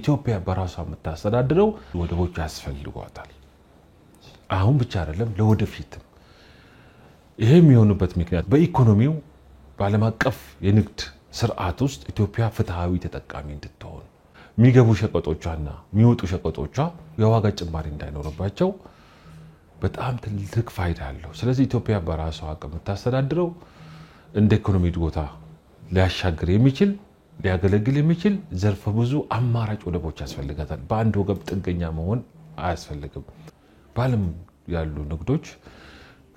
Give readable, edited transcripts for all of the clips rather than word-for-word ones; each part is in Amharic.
ኢትዮጵያ በራሷ የምታስተዳድረው ወደቦች ያስፈልጓታል አሁን ብቻ አይደለም ለወደፊትም ይሄ የሚሆንበት ምክንያት በኢኮኖሚው በዓለም አቀፍ የንግድ ስርዓት ውስጥ ኢትዮጵያ ፍትሃዊ ተጠቃሚ እንድትሆን የሚገቡ ሸቀጦቿና የሚወጡ ሸቀጦቿ የዋጋ ጭማሪ እንዳይኖርባቸው በጣም ትልቅ ፋይዳ አለው ስለዚህ ኢትዮጵያ በራሷ አቅም የምታስተዳድረው እንደ ኢኮኖሚ ድጎታ ሊያሻግር የሚችል ሊያገለግል የሚችል ዘርፈ ብዙ አማራጭ ወደቦች ያስፈልጋታል በአንድ ወገብ ጥገኛ መሆን አያስፈልግም በዓለም ያሉ ንግዶች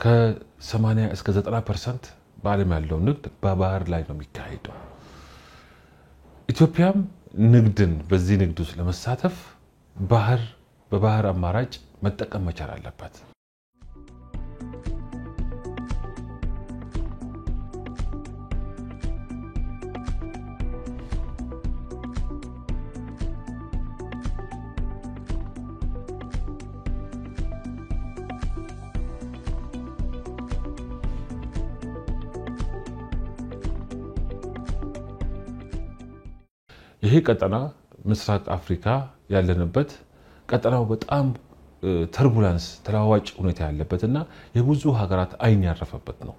ከ80 እስከ 90% በዓለም ያለው ንግድ በባህር ላይ ነው የሚካሄደው ኢትዮጵያም ንግድን በዚህ ንግድ ውስጥ ለመሳተፍ በባህር አማራጭ መጠቀም መቻል አለባት ይሄ ቀጠና ምስራቅ አፍሪካ ያለንበት ቀጠናው በጣም ተርቡላንስ ተለዋዋጭ ሁኔታ ያለበትና የብዙ ሀገራት አይን ያረፈበት ነው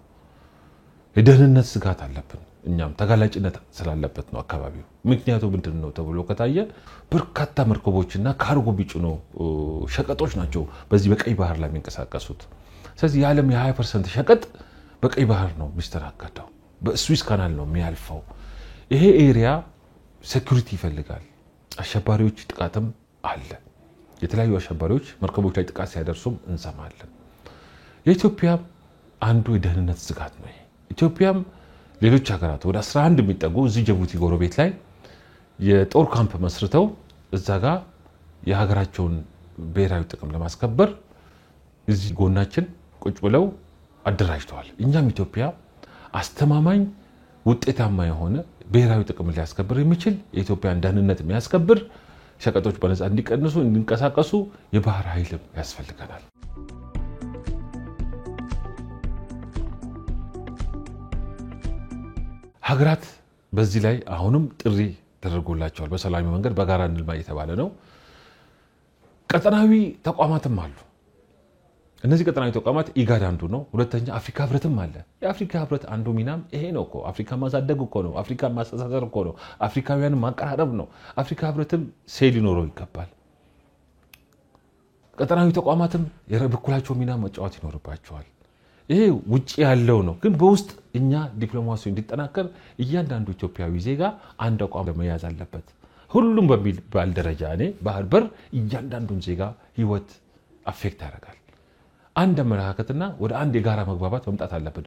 የደህንነት ስጋት አለብን እኛም ተጋላጭነት ስላለበት ነው አካባቢው ምክንያቱም ምንድነው ተብሎ ከታየ በርካታ መርከቦችና ካርጎ ቢጭኑ ሸቀጦች ናቸው በዚህ በቀይ ባህር ላይ የሚንቀሳቀሱት ስለዚህ የዓለም የ20% ሸቀጥ በቀይ ባህር ነው የሚስተናገደው በስዊስ ካናል ነው የሚያልፈው ይሄ ኤሪያ ሴኩሪቲ ይፈልጋል አሸባሪዎች ጥቃትም አለ የተለያዩ አሸባሪዎች መርከቦች ላይ ጥቃት ሲያደርሱም እንሰማለን የኢትዮጵያ አንዱ የደህንነት ስጋት ነው ኢትዮጵያም ሌሎች ሀገራት ወደ 11 የሚጠጉ እዚህ ጅቡቲ ጎረቤት ላይ የጦር ካምፕ መስርተው እዛ ጋር የሀገራቸውን ብሔራዊ ጥቅም ለማስከበር እዚህ ጎናችን ቁጭ ብለው አደራጅተዋል እኛም ኢትዮጵያ አስተማማኝ ውጤታማ የሆነ ብሔራዊ ጥቅም ሊያስከብር የሚችል የኢትዮጵያን ደህንነት የሚያስከብር ሸቀጦች በነፃ እንዲቀንሱ እንዲንቀሳቀሱ የባህር ኃይል ያስፈልጋል ሀገራት በዚህ ላይ አሁንም ጥሪ ተደርጎላቸዋል በሰላማዊ መንገድ በጋራ እንልማ እየተባለ ነው ቀጠናዊ ተቋማትም አሉ እነዚህ ቀጠናዊ ተቋማት ኢጋድ አንዱ ነው ሁለተኛ አፍሪካ ህብረትም አለ የአፍሪካ ህብረት አንዱ ሚናም ይሄ ነው እኮ አፍሪካ ማሳደግ እኮ ነው አፍሪካ ማስተሳሰር እኮ ነው አፍሪካውያን ማቀራረብ ነው አፍሪካ ህብረትም ሴል ይኖረው ይገባል ቀጠናዊ ተቋማትም የበኩላቸው ሚና መጫወት ይኖርባቸዋል ይሄ ውጪ ያለው ነው ግን በውስጥ እኛ ዲፕሎማሲው እንዲጠናከር እያንዳንዱ ኢትዮጵያዊ ዜጋ አንድ አቋም ለመያዝ አለበት ሁሉም በሚባል ደረጃ እኔ ባህር በር እያንዳንዱን ዜጋ ህይወት አፌክት ያደርጋል አንድ አመለካከትና ወደ አንድ የጋራ መግባባት መምጣት አለበት